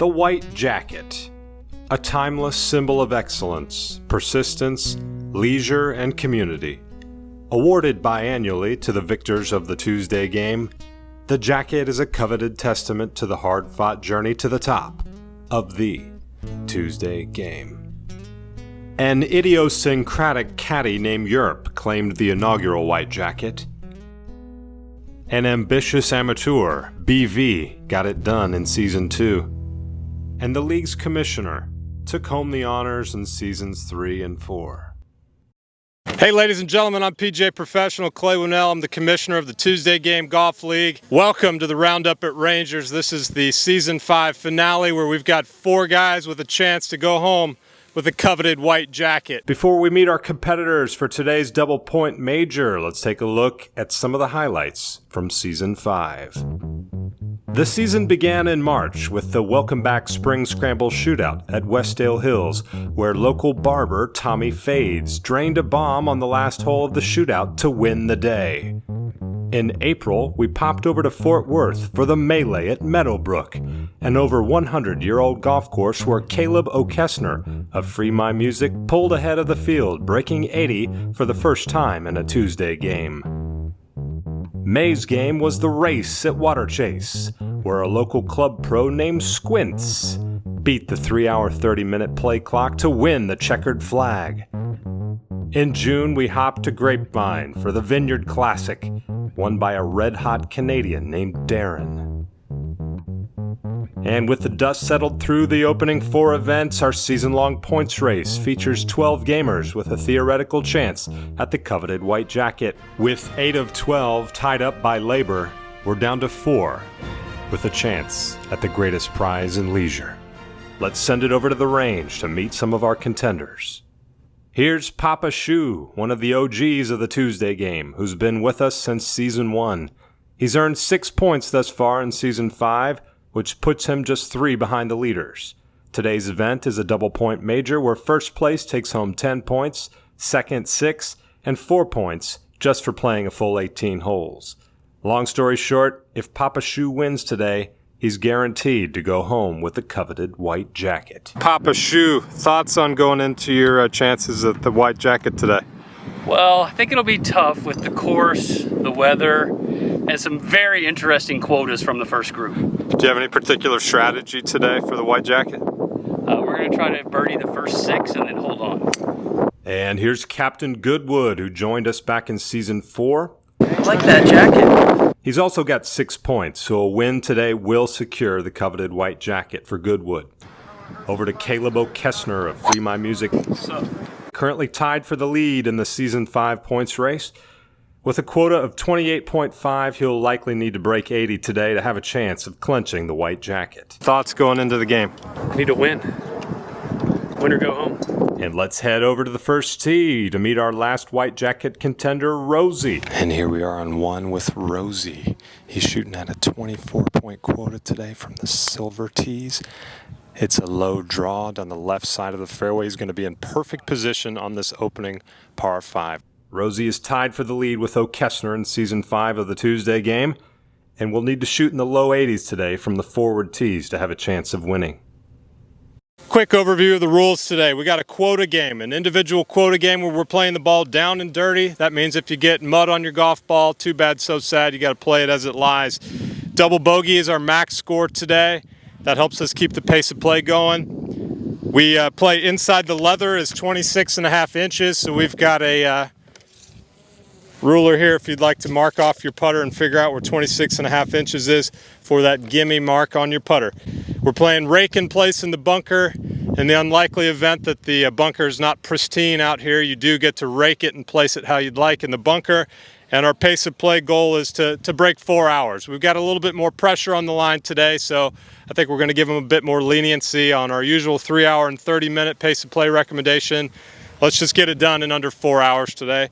The white jacket, a timeless symbol of excellence, persistence, leisure, and community. Awarded biannually to the victors of the Tuesday game, the jacket is a coveted testament to the hard-fought journey to the top of the Tuesday game. An idiosyncratic caddy named Europe claimed the inaugural white jacket. An ambitious amateur, BV, got it done in Season 2. And the league's commissioner took home the honors in Seasons 3 and 4. Hey ladies and gentlemen, I'm PGA Professional Clay Winnell. I'm the commissioner of the Tuesday Game Golf League. Welcome to the Roundup at Rangers. This is the Season 5 finale where we've got 4 guys with a chance to go home with a coveted white jacket. Before we meet our competitors for today's double point major, let's take a look at some of the highlights from Season 5. The season began in March with the Welcome Back Spring Scramble Shootout at Westdale Hills, where local barber Tommy Fades drained a bomb on the last hole of the shootout to win the day. In April, we popped over to Fort Worth for the Melee at Meadowbrook, an over 100-year-old golf course where Caleb O'Kessner of Free My Music pulled ahead of the field, breaking 80 for the first time in a Tuesday game. May's game was the race at Waterchase, where a local club pro named Squints beat the 3-hour 30-minute play clock to win the checkered flag. In June, we hopped to Grapevine for the Vineyard Classic, won by a red-hot Canadian named Darren. And with the dust settled through the opening 4 events, our season-long points race features 12 gamers with a theoretical chance at the coveted white jacket. With 8 of 12 tied up by labor, we're down to 4 with a chance at the greatest prize in leisure. Let's send it over to the range to meet some of our contenders. Here's Papa Shu, one of the OGs of the Tuesday game, who's been with us since Season 1. He's earned 6 points thus far in Season 5, which puts him just 3 behind the leaders. Today's event is a double point major where first place takes home 10 points, second 6, and 4 points just for playing a full 18 holes. Long story short, if Papa Shu wins today, he's guaranteed to go home with the coveted white jacket. Papa Shu, thoughts on going into your chances at the white jacket today? Well, I think it'll be tough with the course, the weather, and some very interesting quotas from the first group. Do you have any particular strategy today for the white jacket? We're going to try to birdie the first 6 and then hold on. And here's Captain Goodwood, who joined us back in Season 4. I like that jacket. He's also got 6 points, so a win today will secure the coveted white jacket for Goodwood. Over to Caleb O'Kessner of Free My Music. Currently tied for the lead in the Season 5 points race. With a quota of 28.5, he'll likely need to break 80 today to have a chance of clinching the white jacket. Thoughts going into the game? Need to win. Win or go home. And let's head over to the first tee to meet our last white jacket contender, Rosey. And here we are on 1 with Rosey. He's shooting at a 24-point quota today from the silver tees. It's a low draw down the left side of the fairway. He's going to be in perfect position on this opening par 5. Rosey is tied for the lead with O'Kessner in Season 5 of the Tuesday game, and will need to shoot in the low 80s today from the forward tees to have a chance of winning. Quick overview of the rules today. We got a quota game, an individual quota game where we're playing the ball down and dirty. That means if you get mud on your golf ball, too bad, so sad, you got to play it as it lies. Double bogey is our max score today. That helps us keep the pace of play going. We play inside the leather is 26.5 inches, so we've got a ruler here if you'd like to mark off your putter and figure out where 26.5 inches is for that gimme mark on your putter. We're playing rake in place in the bunker. In the unlikely event that the bunker is not pristine out here, you do get to rake it and place it how you'd like in the bunker. And our pace of play goal is to break 4 hours. We've got a little bit more pressure on the line today, so I think we're going to give them a bit more leniency on our usual 3-hour and 30-minute pace of play recommendation. Let's just get it done in under 4 hours today.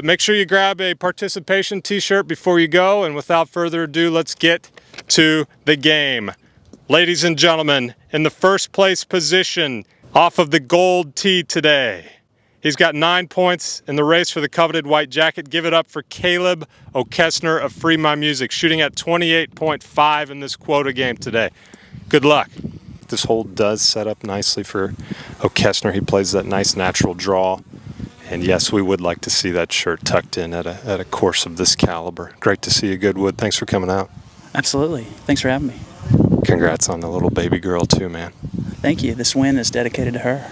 Make sure you grab a participation t-shirt before you go, and without further ado, let's get to the game. Ladies and gentlemen, in the first place position off of the gold tee today, he's got 9 points in the race for the coveted white jacket. Give it up for Caleb O'Kessner of Free My Music, shooting at 28.5 in this quota game today. Good luck. this hole does set up nicely for O'Kessner. He plays that nice natural draw. And yes, we would like to see that shirt tucked in at a course of this caliber. Great to see you, Goodwood. Thanks for coming out. Absolutely. Thanks for having me. Congrats on the little baby girl too, man. Thank you. This win is dedicated to her.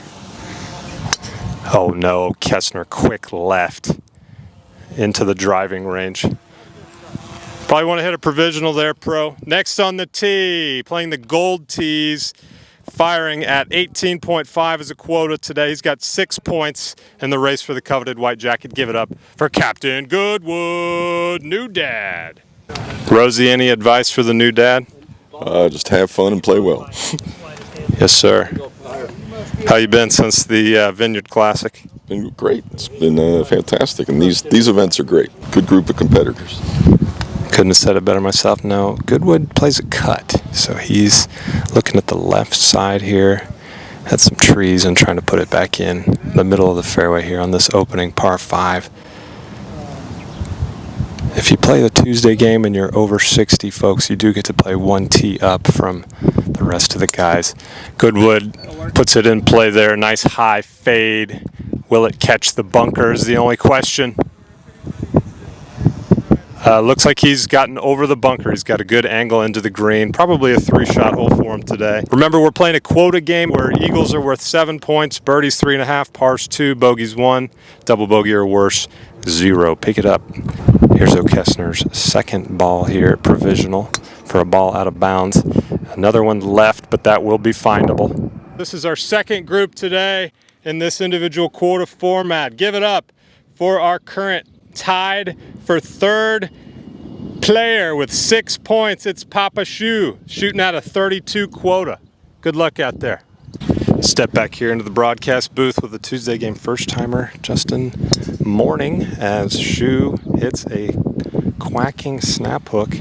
Oh no, Kessner, quick left into the driving range. Probably want to hit a provisional there, pro. Next on the tee, playing the gold tees, firing at 18.5 as a quota today. He's got 6 points in the race for the coveted white jacket. Give it up for Captain Goodwood, new dad. Rosey, any advice for the new dad? Just have fun and play well. Yes, sir. How you been since the Vineyard Classic? Been great. It's been fantastic, and these events are great. Good group of competitors. Couldn't have said it better myself. No, Goodwood plays a cut, so he's looking at the left side here at some trees and trying to put it back in the middle of the fairway here on this opening par 5. If you play the Tuesday game and you're over 60, folks, you do get to play one tee up from the rest of the guys. Goodwood puts it in play there. Nice high fade. Will it catch the bunker is the only question. Looks like he's gotten over the bunker. He's got a good angle into the green. Probably a 3-shot hole for him today. Remember, we're playing a quota game where eagles are worth 7 points, birdies 3.5, pars 2, bogeys 1, double bogey or worse 0. Pick it up. Here's O'Kessner's second ball here, provisional for a ball out of bounds. Another one left, but that will be findable. This is our second group today in this individual quota format. Give it up for our current tied for third player with 6 points. It's Papa Shoe shooting at a 32 quota. Good luck out there. Step back here into the broadcast booth with the Tuesday game first timer Justin Morning as Shoe hits a quacking snap hook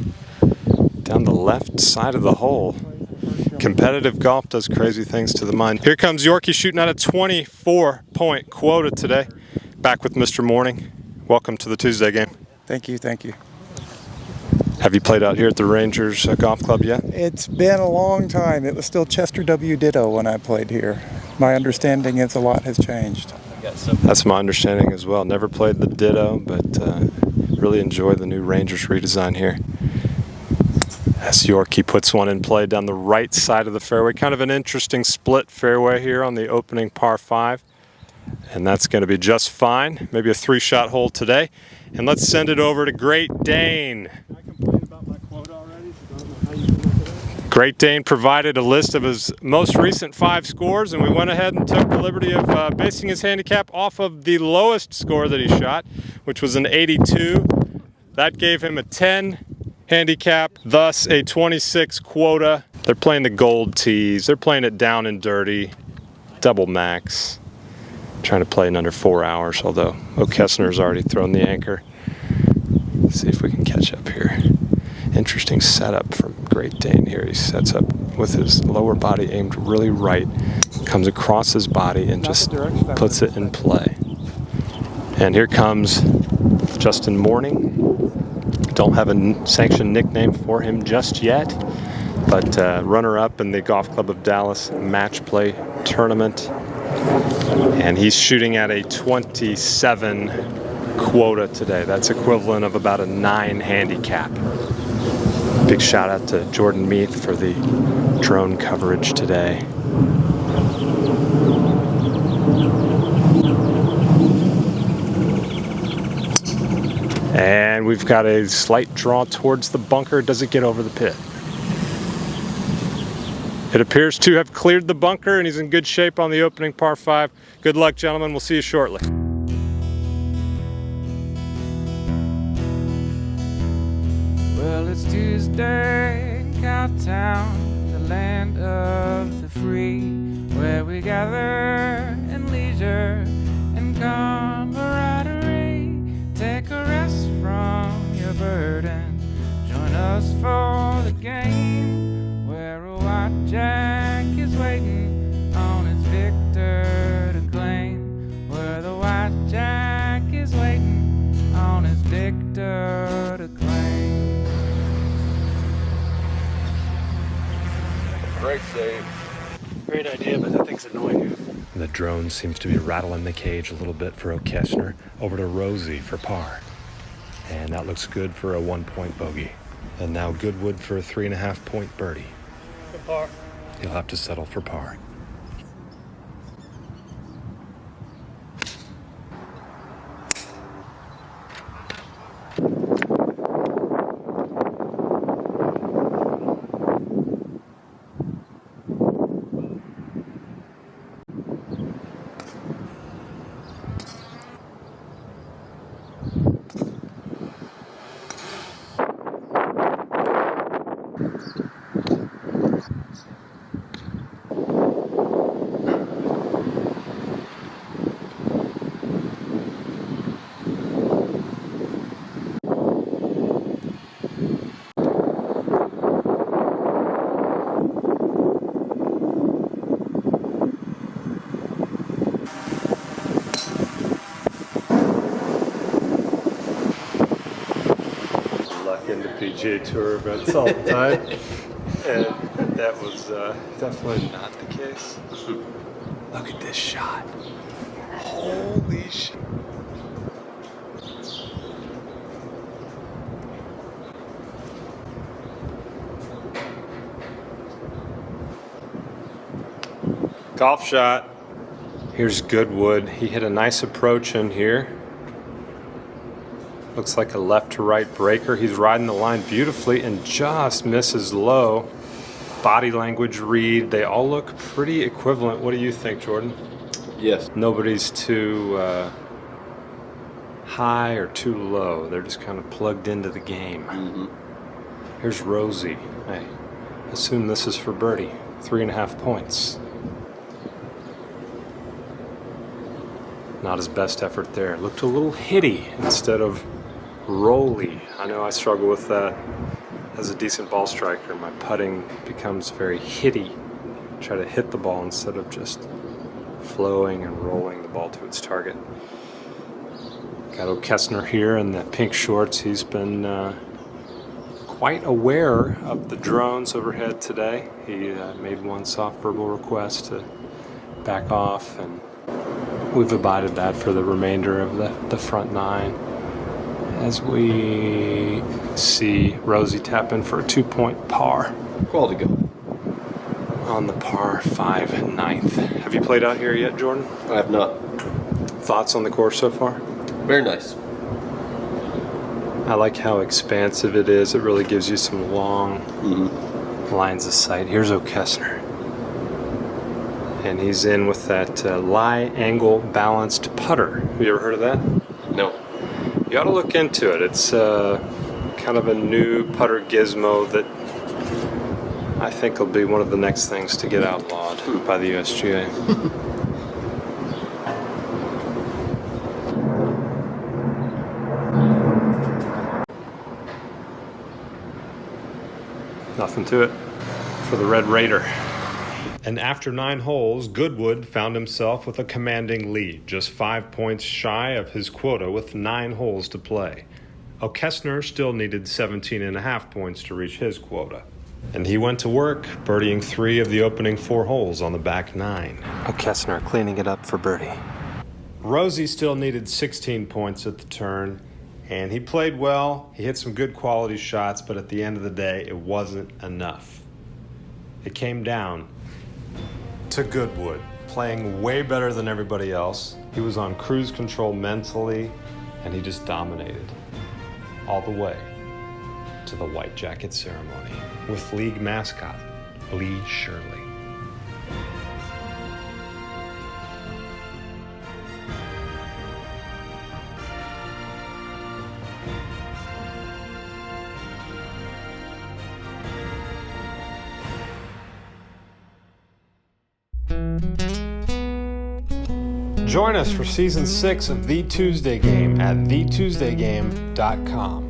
down the left side of the hole. Competitive golf does crazy things to the mind. Here comes Yorkie shooting at a 24-point quota today. Back with Mr. Morning. Welcome to the Tuesday game. Thank you, thank you. Have you played out here at the Rangers Golf Club yet? It's been a long time. It was still Chester W. Ditto when I played here. My understanding is a lot has changed. That's my understanding as well. Never played the Ditto, but really enjoy the new Rangers redesign here. As Yorkie puts one in play down the right side of the fairway. Kind of an interesting split fairway here on the opening par 5. And that's going to be just fine. Maybe a 3-shot hole today. And let's send it over to Great Dane. Great Dane provided a list of his most recent 5 scores, and we went ahead and took the liberty of basing his handicap off of the lowest score that he shot, which was an 82. That gave him a 10 handicap, thus a 26 quota. They're playing the gold tees. They're playing it down and dirty, double max. Trying to play in under 4 hours, although O'Kessner's already thrown the anchor. Let's see if we can catch up here. Interesting setup from Great Dane here. He sets up with his lower body aimed really right, comes across his body and just puts it in play. And here comes Justin Morning. Don't have a sanctioned nickname for him just yet, but runner-up in the Golf Club of Dallas match play tournament. And he's shooting at a 27 quota today. That's equivalent of about a 9 handicap. Big shout out to Jordan Meath for the drone coverage today. And we've got a slight draw towards the bunker. Does it get over the pit? It appears to have cleared the bunker, and he's in good shape on the opening par 5. Good luck, gentlemen. We'll see you shortly. Well, it's Tuesday in Cowtown, the land of the free, where we gather in leisure and camaraderie. Take a rest from your burden. Join us for the game, where a white jack is waiting on its victor to claim. Where the white jack is waiting on its victor to claim. Great save. Great idea, but that thing's annoying. The drone seems to be rattling the cage a little bit for O'Kessner. Over to Rosey for par. And that looks good for a 1-point bogey. And now Goodwood for a 3.5-point birdie. Good par. He'll have to settle for par. Into PGA Tour events all the time, and that was definitely not the case. Look at this shot. Holy shit. Golf shot. Here's Goodwood. He hit a nice approach in here. Looks like a left to right breaker. He's riding the line beautifully and just misses low. Body language read, they all look pretty equivalent. What do you think, Jordan? Yes. Nobody's too high or too low. They're just kind of plugged into the game. Mm-hmm. Here's Rosey. I assume this is for birdie. 3.5 points. Not his best effort there. Looked a little hitty instead of rolly. I know I struggle with that as a decent ball striker. My putting becomes very hitty. Try to hit the ball instead of just flowing and rolling the ball to its target. Got O'Kessner here in the pink shorts. He's been quite aware of the drones overhead today. He made one soft verbal request to back off, and we've abided that for the remainder of the front nine. As we see Rosey tap in for a 2-point par. Quality go. On the par 5 9th. Have you played out here yet, Jordan? I have not. Thoughts on the course so far? Very nice. I like how expansive it is. It really gives you some long lines of sight. Here's O'Kessner. And he's in with that lie angle balanced putter. Have you ever heard of that? No. You ought to look into it. It's kind of a new putter gizmo that I think will be one of the next things to get outlawed by the USGA. Nothing to it for the Red Raider. And after 9 holes, Goodwood found himself with a commanding lead, just 5 points shy of his quota with 9 holes to play. O'Kessner still needed 17.5 points to reach his quota. And he went to work, birdieing 3 of the opening 4 holes on the back 9. O'Kessner cleaning it up for birdie. Rosey still needed 16 points at the turn, and he played well. He hit some good quality shots, but at the end of the day, it wasn't enough. It came down to Goodwood, playing way better than everybody else. He was on cruise control mentally, and he just dominated all the way to the white jacket ceremony with league mascot Lee Shirley. Join us for Season 6 of The Tuesday Game at thetuesdaygame.com.